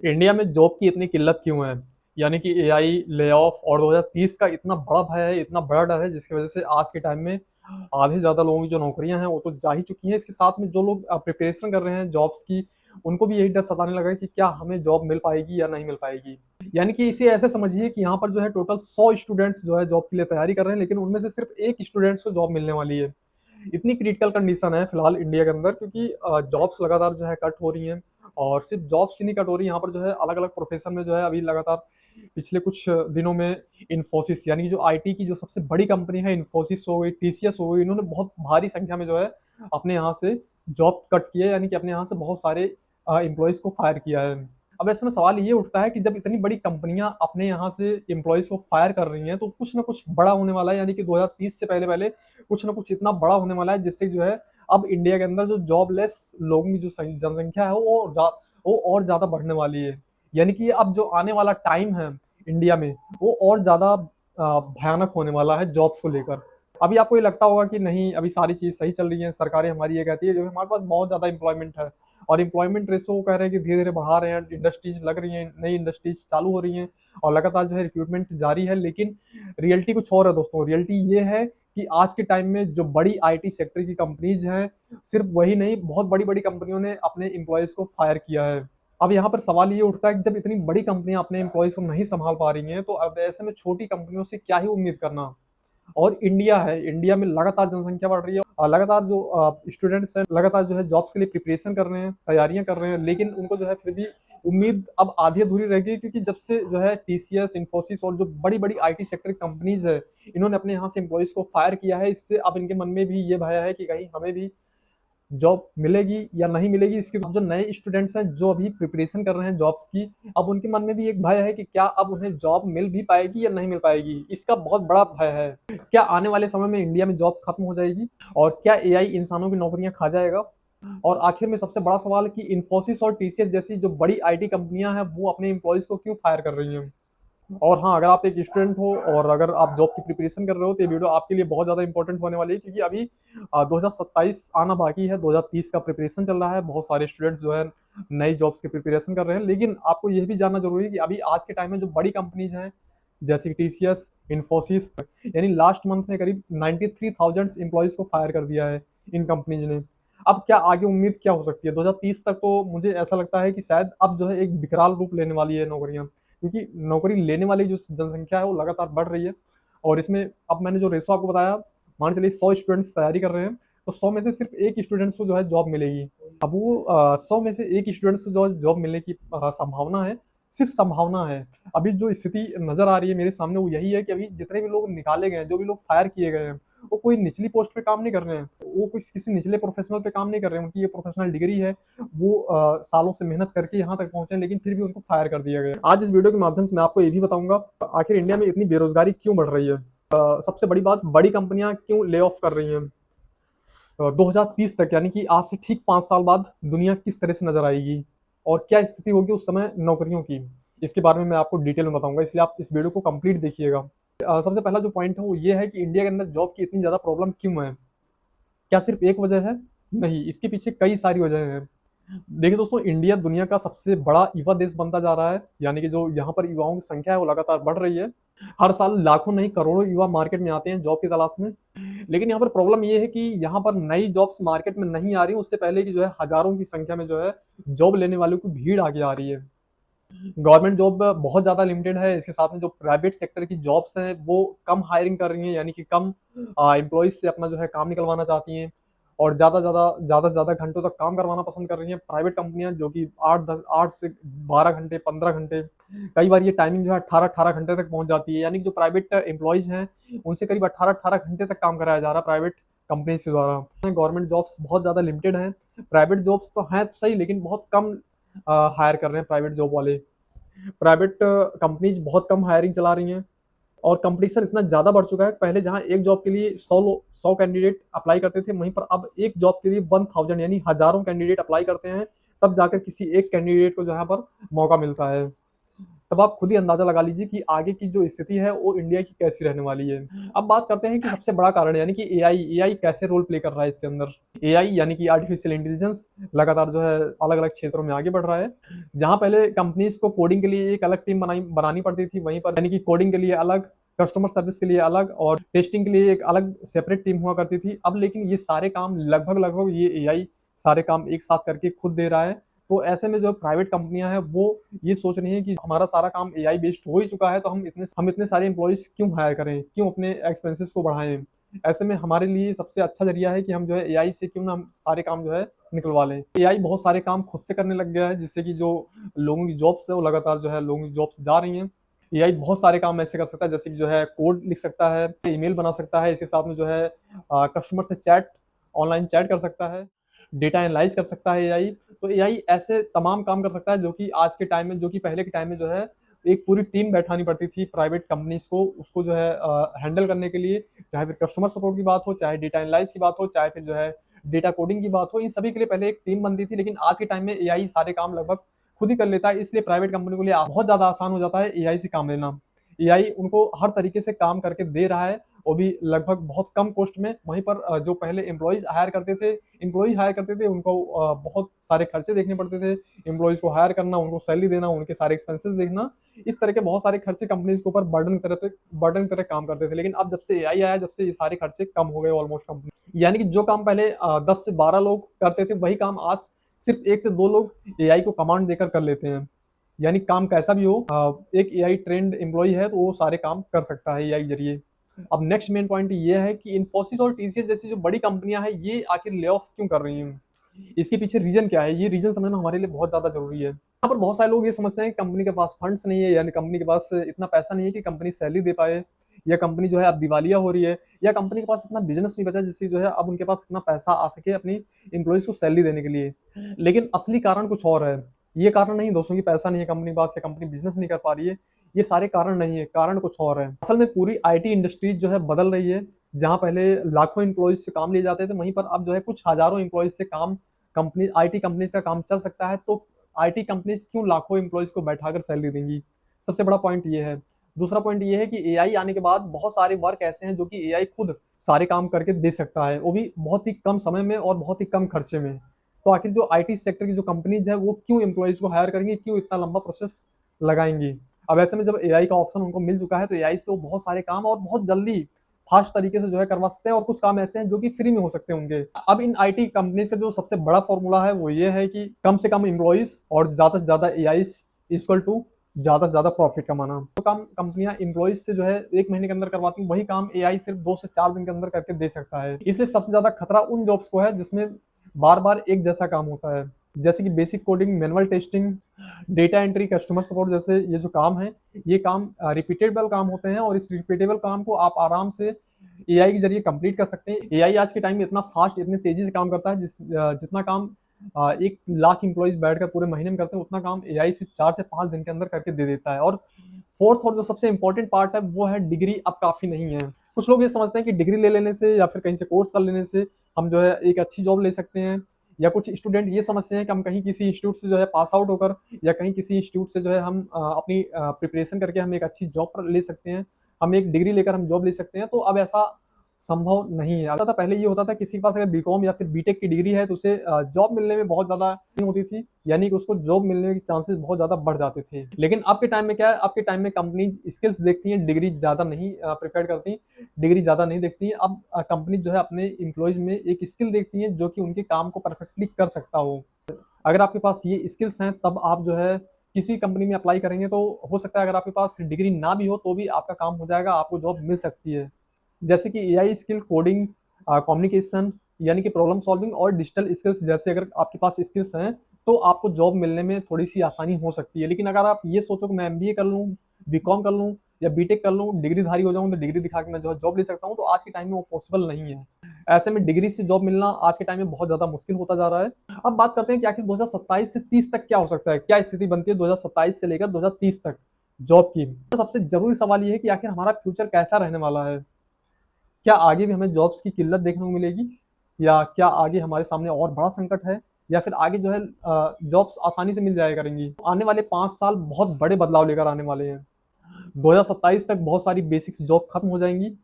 India में job की इतनी किल्लत क्यों है? यानी कि एआई, ले-ऑफ और 2030 का इतना बड़ा भय है, इतना बड़ा डर है जिसकी वज़ह से आज के टाइम में आधे से ज़्यादा लोगों की जो नौकरियाँ हैं वो तो जा ही चुकी हैं। इसके साथ में जो लोग प्रिपरेशन कर रहे हैं जॉब्स की, उनको भी यही डर सताने लगा है कि क्या हमें जॉब मिल पाएगी या नहीं मिल पाएगी। यानी कि इसे ऐसे समझिए कि यहाँ पर जो है टोटल 100 स्टूडेंट्स जो है जॉब के लिए तैयारी कर रहे हैं, लेकिन उनमें से सिर्फ 1 स्टूडेंट्स को जॉब मिलने वाली है। इतनी क्रिटिकल कंडीशन है फिलहाल इंडिया के अंदर क्योंकि जॉब्स लगातार जो है कट हो रही हैं और सिर्फ जॉब्स ही नहीं कट हो रही, यहाँ पर जो है अलग-अलग प्रोफ़ेशन में जो है अभी लगातार पिछले कुछ दिनों में इन्फोसिस यानी कि जो आईटी की जो सबसे बड़ी कंपनी है, इन्फोसिस हो गई, टीसीएस हो गई, इन्होंने बहुत भारी संख्या में जो है अपने यहाँ से जॉब कट की है, यानी कि अपने यहाँ से बहुत सारे एम्प्लॉइज़ को फायर किया है। अब ऐसे में सवाल ये उठता है कि जब इतनी बड़ी कंपनियाँ अपने यहाँ से एम्प्लॉइज़ को फायर कर रही हैं, तो कुछ ना कुछ बड़ा होने वाला है, यानी कि 2030 से पहले-पहले कुछ ना कुछ इतना बड़ा होने वाला है जिससे जो है अब इंडिया के अंदर जो जॉबलेस लोगों की जो जनसंख्या है वो और ज़्यादा बढ़ने वाली है। यानी कि अब जो आने वाला टाइम है इंडिया में वो और ज़्यादा भयानक होने वाला है जॉब्स को लेकर। अभी आपको ये लगता होगा कि नहीं अभी सारी चीज़ सही चल रही है, सरकारें हमारी ये कहती है कि हमारे पास बहुत ज़्यादा एम्प्लॉयमेंट है और एम्प्लॉयमेंट रेशो वो कह रहे हैं कि धीरे-धीरे बढ़ा रहे हैं, इंडस्ट्रीज़ लग रही हैं, नई इंडस्ट्रीज़ चालू हो रही हैं और लगातार जो है रिक्रूटमेंट जारी है। लेकिन रियलिटी कुछ और है दोस्तों, रियलिटी ये है कि आज के टाइम में जो बड़ी आईटी सेक्टर की कंपनीज़ हैं, सिर्फ़ वही नहीं बहुत बड़ी-बड़ी कंपनियों ने अपने एम्प्लॉइज़ को फायर किया है। अब यहाँ पर सवाल ये उठता है कि जब इतनी बड़ी कंपनियाँ अपने एम्प्लॉइज़ को नहीं सँभाल पा रही हैं, तो अब ऐसे में छोटी कंपनियों से क्या ही उम्मीद करना? और इंडिया है, इंडिया में लगातार जनसंख्या बढ़ रही है और लगातार जो स्टूडेंट्स हैं, लगातार जो है जॉब्स के लिए प्रिपरेशन कर रहे हैं, तैयारियाँ कर रहे हैं, लेकिन उनको जो है फिर भी उम्मीद अब आधी-अधूरी रह गई क्योंकि जब से जो है टीसीएस, इन्फोसिस और जो बड़ी-बड़ी आईटी सेक्टर की कंपनीज़ है, इन्होंने अपने यहाँ से एम्प्लॉइज़ को फायर किया है। इससे अब इनके मन में भी ये भय है कि कहीं हमें भी जॉब मिलेगी या नहीं मिलेगी इसकी। अब जो नए स्टूडेंट्स हैं जो अभी प्रिपरेशन कर रहे हैं जॉब्स की, अब उनके मन में भी एक भय है कि क्या अब उन्हें जॉब मिल भी पाएगी या नहीं मिल पाएगी? इसका बहुत बड़ा भय है। क्या आने वाले समय में इंडिया में जॉब खत्म हो जाएगी? और क्या एआई इंसानों की नौकरियाँ खा जाएगा? और आखिर में सबसे बड़ा सवाल कि इन्फोसिस और टीसीएस जैसी जो बड़ी आईटी कंपनियाँ हैं, वो अपने एम्प्लॉइज़ को क्यों फायर कर रही हैं? और हाँ, अगर आप एक स्टूडेंट हो और अगर आप जॉब की प्रिपरेशन कर रहे हो, तो ये वीडियो आपके लिए बहुत ज़्यादा इम्पोर्टेंट होने वाली है क्योंकि अभी 2027 आना बाकी है, 2030 का प्रिपरेशन चल रहा है, बहुत सारे स्टूडेंट्स जो है नई जॉब्स की प्रिपरेशन कर रहे हैं। लेकिन आपको ये भी जानना ज़रूरी है कि अभी आज के टाइम में जो बड़ी कंपनीज़ हैं, जैसे कि टीसीएस, इन्फोसिस यानी लास्ट मंथ में करीब 93,000 एम्प्लॉइज़ को फायर कर दिया है इन कंपनीज़ ने। अब क्या आगे उम्मीद क्या हो सकती है? 2030 तक तो मुझे ऐसा लगता है कि शायद अब जो है एक विकराल रूप लेने वाली है नौकरियाँ। क्योंकि नौकरी लेने वाली जो जनसंख्या है वो लगातार बढ़ रही है और इसमें अब मैंने जो रेशो आपको बताया, मान के चलिए 100 स्टूडेंट्स तैयारी कर रहे हैं, तो 100 में से सिर्फ 1 स्टूडेंट्स को जो है जॉब मिलेगी। अब वो 100 में से 1 स्टूडेंट्स को जो है जॉब मिलने की संभावना है, सिर्फ संभावना है। अभी जो स्थिति नज़र आ रही है मेरे सामने वो यही है कि अभी जितने भी लोग निकाले गए हैं, जो भी लोग फायर किए गए हैं, वो कोई निचली पोस्ट पे काम नहीं कर रहे हैं। वो किस किसी निचले प्रोफ़ेशनल पे काम नहीं कर रहे हैं। उनकी ये प्रोफ़ेशनल डिग्री है, वो सालों से मेहनत करके यहाँ तक पहुँचे हैं, लेकिन फिर भी उनको फायर कर दिया गया। आज इस वीडियो के माध्यम से मैं आपको ये भी बताऊँगा, आखिर इंडिया में इतनी बेरोज़गारी क्यों बढ़ रही है? सबसे बड़ी बात, बड़ी कंपनियाँ क्यों ले ऑफ कर रही हैं? 2030 तक यानी कि आज से ठीक 5 साल बाद दुनिया किस तरह से नज़र आएगी? और क्या स्थिति होगी उस समय नौकरियों की? इसके बारे में मैं आपको डिटेल में बताऊँगा, इसलिए आप इस वीडियो को कंप्लीट देखिएगा। सबसे पहला जो पॉइंट है वो ये है कि इंडिया के अंदर जॉब की इतनी ज़्यादा प्रॉब्लम क्यों है? क्या सिर्फ एक वजह है? नहीं, इसके पीछे कई सारी वजहें हैं। देखिए दोस्तों, इंडिया दुनिया का सबसे बड़ा युवा देश बनता जा रहा है, यानी कि जो यहाँ पर युवाओं की संख्या है वो लगातार बढ़ रही है। हर साल लाखों नहीं करोड़ों युवा मार्केट में आते हैं जॉब की तलाश में। लेकिन यहाँ पर प्रॉब्लम ये है कि यहाँ पर नई जॉब्स मार्केट में नहीं आ रही, उससे पहले की जो है हज़ारों की संख्या में जो है जॉब लेने वालों की भीड़ आगे आ रही है। गवर्नमेंट जॉब बहुत ज़्यादा लिमिटेड है, इसके साथ में जो प्राइवेट सेक्टर की जॉब्स हैं वो कम हायरिंग कर रही हैं, यानी कि कम एम्प्लॉइज़ से अपना जो है काम निकलवाना चाहती हैं और ज़्यादा से ज़्यादा घंटों तक काम करवाना पसंद कर रही हैं। प्राइवेट कंपनियाँ जो कि 8 से 12 घंटे, 15 घंटे, कई बार ये टाइमिंग जो है 18-18 घंटे तक पहुँच जाती है, यानी कि जो प्राइवेट एम्प्लॉइज़ हैं, उनसे करीब 18-18 घंटे तक काम कराया जा रहा है प्राइवेट कंपनीज़ के द्वारा। गवर्नमेंट जॉब्स बहुत ज़्यादा लिमिटेड हैं, प्राइवेट जॉब्स तो हैं सही लेकिन बहुत कम हायर कर रहे हैं प्राइवेट जॉब वाले। प्राइवेट कंपनीज़ बहुत कम हायरिंग चला रही हैं और कॉम्पिटिशन इतना ज़्यादा बढ़ चुका है, पहले जहाँ एक जॉब के लिए 100 कैंडिडेट अप्लाई करते थे, वहीं पर अब एक जॉब के लिए 1000 यानी हज़ारों कैंडिडेट अप्लाई करते हैं, तब जाकर किसी एक कैंडिडेट को जो है यहाँ पर मौका मिलता है। तब आप खुद ही अंदाजा लगा लीजिए कि आगे की जो स्थिति है वो इंडिया की कैसी रहने वाली है। अब बात करते हैं कि सबसे बड़ा कारण यानी कि एआई कैसे रोल प्ले कर रहा है इसके अंदर। एआई यानी कि आर्टिफिशियल इंटेलिजेंस लगातार जो है अलग-अलग क्षेत्रों में आगे बढ़ रहा है। जहाँ पहले कंपनीज़ को कोडिंग के लिए एक अलग टीम बनानी पड़ती थी, वहीं पर यानी कि कोडिंग के लिए अलग, कस्टमर सर्विस के लिए अलग और टेस्टिंग के लिए एक अलग सेपरेट टीम हुआ करती थी। अब लेकिन ये सारे काम लगभग-लगभग ये एआई सारे काम एक साथ करके खुद दे रहा है। तो ऐसे में जो प्राइवेट कंपनियाँ हैं वो ये सोच रही हैं कि हमारा सारा काम एआई बेस्ड हो ही चुका है, तो हम इतने सारे एम्प्लॉइज़ क्यों हायर करें? क्यों अपने एक्सपेंसेस को बढ़ाएँ? ऐसे में हमारे लिए सबसे अच्छा ज़रिया है कि हम जो है एआई से क्यों ना हम सारे काम जो है निकलवा लें। एआई बहुत सारे काम खुद से करने लग गया है, जिससे कि जो लोगों की जॉब्स है वो लगातार जो है लोगों की जॉब्स जा रही हैं। एआई बहुत सारे काम ऐसे कर सकता है जैसे कि जो है कोड लिख सकता है, ईमेल बना सकता है, इसके साथ में जो है कस्टमर से ऑनलाइन चैट कर सकता है, डेटा एनालाइज़ कर सकता है एआई। तो एआई ऐसे तमाम काम कर सकता है जो कि आज के टाइम में जो कि पहले के टाइम में जो है एक पूरी टीम बैठानी पड़ती थी प्राइवेट कंपनीज़ को उसको जो है हैंडल करने के लिए, चाहे फिर कस्टमर सपोर्ट की बात हो, चाहे डेटा एनालाइज़ की बात हो, चाहे फिर जो है डेटा कोडिंग की बात हो, इन सभी के लिए पहले एक टीम बनती थी, लेकिन आज के टाइम में एआई सारे काम लगभग खुद ही कर लेता है, इसलिए प्राइवेट कंपनी के लिए बहुत ज़्यादा आसान हो जाता है एआई से काम लेना। एआई उनको हर तरीके से काम करके दे रहा है, वो भी लगभग बहुत कम कॉस्ट में। वहीं पर जो पहले एम्प्लॉयी हायर करते थे उनको बहुत सारे खर्चे देखने पड़ते थे। एम्प्लॉइज़ को हायर करना, उनको सैलरी देना, उनके सारे एक्सपेंसेस देखना, इस तरह के बहुत सारे खर्चे कंपनीज़ के ऊपर बर्डन की तरह काम करते थे। लेकिन अब जब से एआई आया, जब से ये सारे खर्चे कम हो गए ऑलमोस्ट कंपनी यानी कि जो काम पहले 10 से 12 लोग करते थे, वही काम आज सिर्फ़ 1 से 2 लोग एआई को कमांड देकर कर लेते हैं। यानी काम कैसा भी हो एक एआई ट्रेन्ड एम्प्लॉयी है तो वो सारे काम कर सकता है एआई ज़रिए। अब नेक्स्ट मेन पॉइंट ये है कि इन्फोसिस और टीसीएस जैसी जो बड़ी कंपनियाँ हैं, ये आखिर ले ऑफ क्यों कर रही हैं? इसके पीछे रीज़न क्या है? ये रीज़न समझना हमारे लिए बहुत ज़्यादा ज़रूरी है। यहाँ पर बहुत सारे लोग ये समझते हैं कि कंपनी के पास फंड्स नहीं है, यानी कंपनी के पास इतना पैसा नहीं है कि कंपनी सैलरी दे पाए या कंपनी जो है अब दिवालिया हो रही है या कंपनी के पास इतना बिज़नेस नहीं बचा जिससे जो है अब उनके पास इतना पैसा आ सके अपनी एम्प्लॉइज़ को सैलरी देने के लिए। लेकिन असली कारण कुछ और है। ये कारण नहीं दोस्तों कि पैसा नहीं है कंपनी के पास या कंपनी बिज़नेस नहीं कर पा रही है, ये सारे कारण नहीं है, कारण कुछ और है। असल में पूरी आईटी इंडस्ट्री जो है बदल रही है, जहाँ पहले लाखों एम्प्लॉइज़ से काम लिए जाते थे, वहीं पर अब जो है कुछ हज़ारों एम्प्लॉइज़ से काम कंपनी आईटी कंपनीज़ का काम चल सकता है, तो आईटी कंपनीज़ क्यों लाखों एम्प्लॉइज़ को बैठाकर सैलरी देंगी? सबसे बड़ा पॉइंट ये है। दूसरा पॉइंट ये है कि एआई आने के बाद बहुत सारे वर्क ऐसे हैं जो कि एआई खुद सारे काम करके दे सकता है, वो भी बहुत ही कम समय में और बहुत ही कम खर्चे में। तो आखिर जो आईटी सेक्टर की जो कंपनीज़ हैं, वो क्यों एम्प्लॉइज़ को हायर करेंगी, क्यों इतना लंबा प्रोसेस लगाएँगी? अब ऐसे में जब एआई का ऑप्शन उनको मिल चुका है, तो एआई से वो बहुत सारे काम और बहुत जल्दी फ़ास्ट तरीके से जो है करवा सकते हैं और कुछ काम ऐसे हैं जो कि फ्री में हो सकते हैं उनके। अब इन आईटी कंपनीज़ का जो सबसे बड़ा फ़ॉर्मूला है, वो ये है कि कम से कम एम्प्लॉइज़ और ज़्यादा से ज़्यादा एआईज़ इक्वल टू ज़्यादा से ज़्यादा प्रॉफ़िट कमाना। तो काम कंपनियाँ एम्प्लॉइज़ से जो है 1 महीने के अंदर करवाती हैं, वही काम एआई सिर्फ़ 2 से 4 दिन के अंदर करके दे सकता है। इसलिए सबसे ज़्यादा खतरा उन जॉब्स को है जिसमें बार-बार एक जैसा काम होता है। जैसे कि basic coding, manual testing, data entry, customer support जैसे ये जो काम हैं, ये काम रिपीटेबल काम होते हैं और इस रिपीटेबल काम को आप आराम से एआई के ज़रिए कंप्लीट कर सकते हैं। एआई आज के टाइम में इतना फ़ास्ट, इतनी तेज़ी से काम करता है जितना काम 1 लाख एम्प्लॉइज़ बैठकर पूरे महीने में करते हैं, उतना काम एआई सिर्फ़ 4 से 5 दिन के अंदर करके दे देता है। और 4th और जो सबसे इम्पोर्टेंट पार्ट है, वो है डिग्री अब काफ़ी नहीं है। कुछ लोग ये समझते हैं कि डिग्री ले लेने से या फिर कहीं से कोर्स कर लेने से हम जो है एक अच्छी जॉब ले सकते हैं या कुछ स्टूडेंट ये समझते हैं कि हम कहीं किसी इंस्टीट्यूट से जो है पास आउट होकर या कहीं किसी इंस्टीट्यूट से जो है हम अपनी प्रिपरेशन करके हम एक अच्छी जॉब पर ले सकते हैं। हम एक डिग्री लेकर हम जॉब ले सकते हैं, तो अब ऐसा संभव नहीं है। होता था पहले ये होता था किसी के पास अगर बीकॉम या फिर बीटेक की डिग्री है तो उसे जॉब मिलने में बहुत ज़्यादा नहीं होती थी, यानी कि उसको जॉब मिलने के चांसेस बहुत ज़्यादा बढ़ जाते थे। लेकिन अब के टाइम में क्या है, अब के टाइम में कंपनी स्किल्स देखती हैं, डिग्री ज़्यादा नहीं प्रिफर करती, डिग्री ज़्यादा नहीं देखती हैं। अब कंपनी जो है अपने एम्प्लॉइज़ में एक स्किल देखती हैं जो कि उनके काम को परफेक्टली कर सकता हो। अगर आपके पास ये स्किल्स हैं तब आप जो है किसी कंपनी में अप्लाई करेंगे तो हो सकता है अगर आपके पास डिग्री ना भी हो तो भी आपका काम हो जाएगा, आपको जॉब मिल सकती है। जैसे कि एआई स्किल, कोडिंग, कम्युनिकेशन यानी कि प्रॉब्लम सॉल्विंग और डिजिटल स्किल्स जैसे अगर आपके पास स्किल्स हैं, तो आपको जॉब मिलने में थोड़ी-सी आसानी हो सकती है। लेकिन अगर आप ये सोचो कि मैं एमबीए कर लूँ, बीकॉम कर लूँ या बीटेक कर लूँ, डिग्रीधारी हो जाऊँ, तो डिग्री दिखा के मैं जो है जॉब ले सकता हूँ, तो आज के टाइम में वो पॉसिबल नहीं है। ऐसे में डिग्री से जॉब मिलना आज के टाइम में बहुत ज़्यादा मुश्किल होता जा रहा है। अब बात करते हैं कि आखिर 2027 से 30 तक क्या हो सकता है? क्या स्थिति बनती है 2027 से लेकर 2030 तक जॉब की? तो सबसे ज़रूरी सवाल ये है कि आखिर हमारा फ्यूचर कैसा रहने वाला है? क्या आगे भी हमें जॉब्स की किल्लत देखने को मिलेगी? या क्या आगे हमारे सामने और बड़ा संकट है? या फिर आगे जो है जॉब्स आसानी से मिल जाया करेंगी। आने वाले 5 साल बहुत बड़े बदलाव लेकर आने वाले हैं। 2027 तक बहुत सारी बेसिक्स जॉब खत्म हो जाएँगी,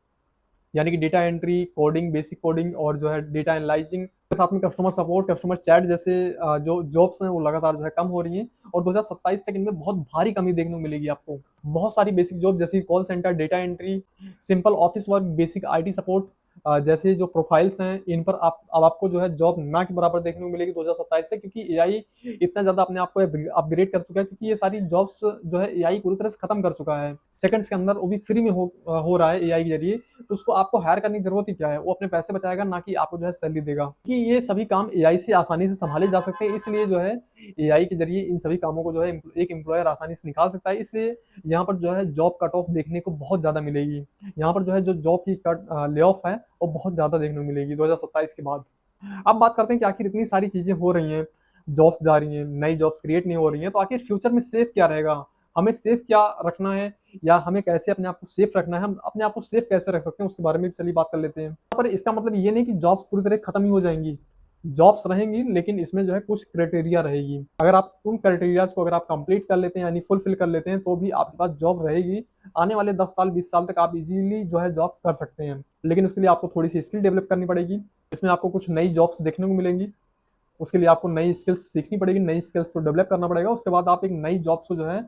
यानी कि data entry, coding, basic coding और जो है डेटा एनालाइजिंग के साथ में कस्टमर सपोर्ट, कस्टमर चैट जैसे जो जॉब्स हैं वो लगातार जो है कम हो रही हैं और 2027 तक इनमें बहुत भारी कमी देखने को मिलेगी आपको। बहुत सारी बेसिक जॉब जैसे call centre, data entry, simple office work, basic IT support जैसे जो प्रोफाइल्स हैं इन पर आप अब आपको जो है जॉब ना के बराबर देखने को मिलेगी 2027 से, क्योंकि एआई इतना ज़्यादा अपने आप को अपग्रेड कर चुका है, क्योंकि ये सारी जॉब्स जो है एआई पूरी तरह से खत्म कर चुका है। सेकंड्स के अंदर वो भी फ्री में हो रहा है एआई के ज़रिए, तो उसको आपको हायर करने की ज़रूरत ही क्या है? वो अपने पैसे बचाएगा, ना कि आपको जो है सैलरी देगा। कि ये सभी काम एआई से आसानी से सँभाले जा सकते हैं, इसलिए जो है एआई के ज़रिए इन सभी कामों को जो है एक एम्प्लॉयर आसानी से निकाल सकता है। इससे यहाँ पर जो है जॉब कट ऑफ देखने को बहुत ज़्यादा मिलेगी। यहाँ पर जो है जो जॉब की ले ऑफ है, वो बहुत ज़्यादा देखने को मिलेगी 2027 के बाद। अब बात करते हैं कि आखिर इतनी सारी चीज़ें हो रही हैं, जॉब्स जा रही हैं, नई जॉब्स क्रिएट नहीं हो रही हैं, तो आखिर फ्यूचर में सेफ क्या रहेगा? हमें सेफ क्या रखना है या हमें कैसे अपने आप को सेफ रखना है? हम अपने आप को सेफ कैसे रख सकते हैं उसके बारे में चलिए बात कर लेते हैं। यहाँ पर इसका मतलब ये नहीं कि जॉब्स पूरी तरह खत्म ही हो जाएँगी। जॉब्स रहेंगी, लेकिन इसमें जो है कुछ क्राइटेरिया रहेगी। अगर आप उन क्राइटेरियाज़ को अगर आप कंप्लीट कर लेते हैं यानी फुलफिल कर लेते हैं, तो भी आपके पास जॉब रहेगी। आने वाले 10 साल, 20 साल तक आप इज़िली जो है जॉब कर सकते हैं। लेकिन उसके लिए आपको थोड़ी-सी स्किल डेवलप करनी पड़ेगी। इसमें आपको कुछ नई जॉब्स देखने को मिलेंगी। उसके लिए आपको नई स्किल्स सीखनी पड़ेगी, नई स्किल्स को डेवलप करना पड़ेगा। उसके बाद आप एक नई जॉब्स को जो है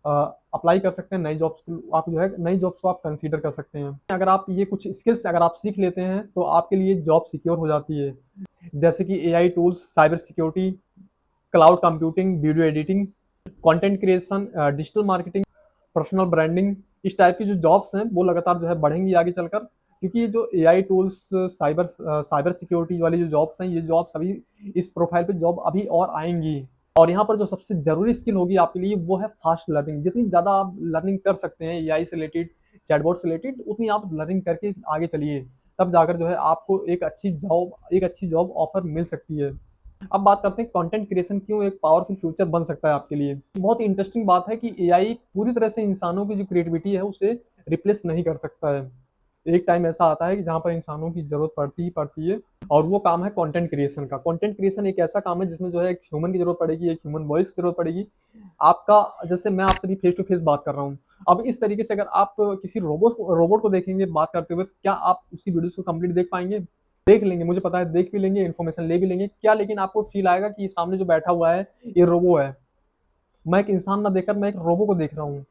अ, अप्लाई कर सकते हैं, नई जॉब्स को आप जो है नई जॉब्स को आप कंसीडर कर सकते हैं। अगर आप ये कुछ स्किल्स अगर आप सीख लेते हैं, तो आपके लिए जॉब सिक्योर हो जाती है। जैसे कि AI tools, cyber security, cloud computing, video editing, content creation, digital marketing, personal branding, इस टाइप की जो जॉब्स हैं वो लगातार जो है बढ़ेंगी आगे चलकर, क्योंकि ये जो एआई टूल्स, साइबर सिक्योरिटी वाली जो जॉब्स हैं, ये जॉब्स अभी इस प्रोफाइल पे जॉब अभी और आएँगी। और यहाँ पर जो सबसे ज़रूरी स्किल होगी आपके लिए वो है फास्ट लर्निंग। जितनी ज़्यादा आप लर्निंग कर सकते हैं एआई से रिलेटेड, चैटबॉट से रिलेटेड, उतनी आप लर्निंग करके आगे चलिए। तब जाकर जो है आपको एक अच्छी जॉब ऑफर मिल सकती है। अब बात करते हैं कंटेंट क्रिएशन क्यों एक पावरफुल फ्यूचर बन सकता है आपके लिए। बहुत ही इंटरेस्टिंग बात है कि एआई पूरी तरह से इंसानों की जो क्रिएटिविटी है उसे रिप्लेस नहीं कर सकता है। एक टाइम ऐसा आता है कि जहाँ पर इंसानों की ज़रूरत पड़ती ही पड़ती है और वो काम है कंटेंट क्रिएशन का। कंटेंट क्रिएशन एक ऐसा काम है जिसमें जो है एक ह्यूमन की ज़रूरत पड़ेगी, एक ह्यूमन वॉइस की ज़रूरत पड़ेगी। आपका जैसे मैं आपसे भी फेस टू फेस बात कर रहा हूँ। अब इस तरीके से अगर आप किसी रोबोट को देखेंगे बात करते हुए, तो क्या आप उसकी वीडियोज़ को कंप्लीट देख पाएँगे? देख लेंगे, मुझे पता है देख भी लेंगे, इन्फॉर्मेशन ले भी लेंगे। क्या लेकिन आपको फ़ील आएगा कि सामने जो बैठा हुआ है, ये रोबो है। मैं एक इंसान ना देखकर मैं एक रोबो को देख रहा हूँ।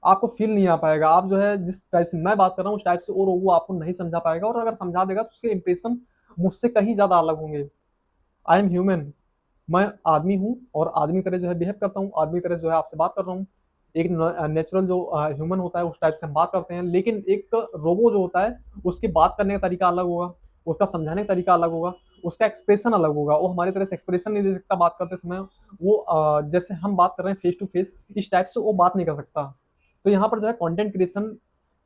आपको फ़ील नहीं आ पाएगा। आप जो है जिस टाइप से मैं बात कर रहा हूँ, उस टाइप से वो रोबो आपको नहीं समझा पाएगा और अगर समझा देगा तो उसके इंप्रेशन मुझसे कहीं ज़्यादा अलग होंगे। आई एम ह्यूमन, मैं आदमी हूँ और आदमी की तरह जो है बिहेव करता हूँ, आदमी की तरह जो है आपसे बात कर रहा हूँ। एक नेचुरल जो ह्यूमन होता है उस टाइप से हम बात करते हैं, लेकिन एक रोबो जो होता है उसकी बात करने का तरीका अलग होगा, उसका समझाने का तरीका अलग होगा, उसका एक्सप्रेशन अलग होगा। वो हमारी तरह से एक्सप्रेशन नहीं दे सकता बात करते समय। वो जैसे हम बात कर रहे हैं फेस टू फेस, इस टाइप से वो बात नहीं कर सकता। तो यहाँ पर जो है कंटेंट क्रिएशन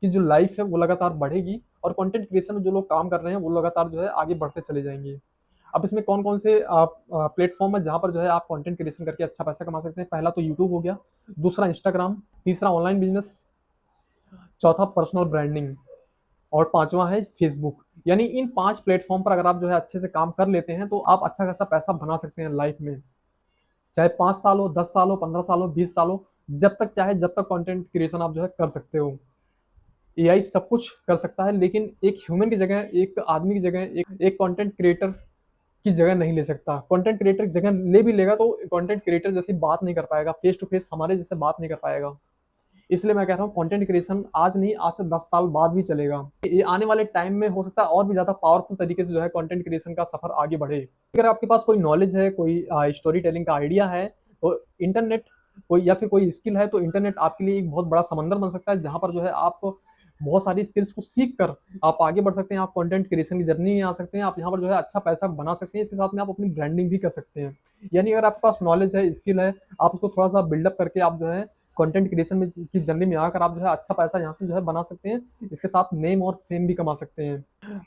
की जो लाइफ है वो लगातार बढ़ेगी और कंटेंट क्रिएशन में जो लोग काम कर रहे हैं वो लगातार जो है आगे बढ़ते चले जाएँगे। अब इसमें कौन-कौन से प्लेटफ़ॉर्म है जहाँ पर जो है आप कंटेंट क्रिएशन करके अच्छा पैसा कमा सकते हैं। पहला तो यूट्यूब हो गया, दूसरा इंस्टाग्राम, तीसरा ऑनलाइन बिज़नेस, चौथा पर्सनल ब्रांडिंग और पाँचवाँ है फेसबुक। यानी इन 5 प्लेटफ़ॉर्म पर अगर आप जो है अच्छे से काम कर लेते हैं, तो आप अच्छा खासा पैसा बना सकते हैं लाइफ़ में। चाहे 5 साल हो, 10 साल हो, 15 साल हो, 20 साल हो, जब तक चाहे जब तक कंटेंट क्रिएशन आप जो है कर सकते हो। एआई सब कुछ कर सकता है, लेकिन एक ह्यूमन की जगह, एक आदमी की जगह, एक कंटेंट क्रिएटर की जगह नहीं ले सकता। कंटेंट क्रिएटर की जगह ले भी लेगा तो कंटेंट क्रिएटर जैसी बात नहीं कर पाएगा, फेस टू फेस हमारे जैसे बात नहीं कर पाएगा। इसलिए मैं कह रहा हूँ कंटेंट क्रिएशन आज नहीं, आज से 10 साल बाद भी चलेगा। ये आने वाले टाइम में हो सकता है और भी ज़्यादा पावरफुल तरीके से जो है कंटेंट क्रिएशन का सफ़र आगे बढ़े। अगर आपके पास कोई नॉलेज है, कोई स्टोरी टेलिंग का आइडिया है, तो इंटरनेट कोई या फिर कोई स्किल है, तो इंटरनेट आपके लिए एक बहुत बड़ा समंदर बन सकता है, जहाँ पर जो है आप बहुत सारी स्किल्स को सीख कर आप आगे बढ़ सकते हैं, आप कंटेंट क्रिएशन की जर्नी में आ सकते हैं, आप यहाँ पर जो है अच्छा पैसा बना सकते हैं, इसके साथ में आप अपनी ब्रांडिंग भी कर सकते हैं। यानी अगर आपके पास नॉलेज है, स्किल है, आप उसको थोड़ा-सा बिल्डअप करके आप जो है कंटेंट क्रिएशन में की जर्नी में आकर आप जो है अच्छा पैसा यहाँ से जो है बना सकते हैं। इसके साथ नेम और फेम भी कमा सकते हैं।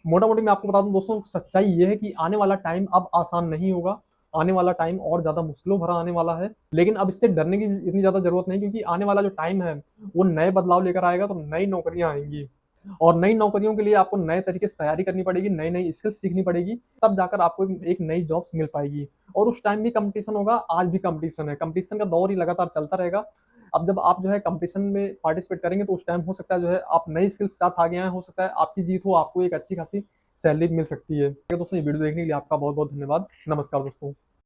मोटा-मोटी मैं आपको बता दूँ दोस्तों, सच्चाई ये है कि आने वाला टाइम अब आसान नहीं होगा। आने वाला टाइम और ज़्यादा मुश्किलों भरा आने वाला है। लेकिन अब इससे डरने की इतनी ज़्यादा ज़रूरत नहीं, क्योंकि आने वाला जो टाइम है, वो नए बदलाव लेकर आएगा, तो नई नौकरियाँ आएँगी। और नई नौकरियों के लिए आपको नए तरीके से तैयारी करनी पड़ेगी, नई-नई स्किल्स सीखनी पड़ेगी, तब जाकर आपको एक नई जॉब्स मिल पाएगी। और उस टाइम भी कॉम्पिटिशन होगा, आज भी कॉम्पिटिशन है, कॉम्पिटिशन का दौर ही लगातार चलता रहेगा। अब जब आप जो है कॉम्पिटिशन में पार्टिसिपेट करेंगे तो उस टाइम हो सकता है जो है आप नई स्किल्स के साथ आगे आएँ, हो सकता है आपकी जीत हो, आपको एक अच्छी खासी सैलरी मिल सकती है। तो दोस्तों ये वीडियो देखने के लिए आपका बहुत-बहुत धन्यवाद। नमस्कार दोस्तों।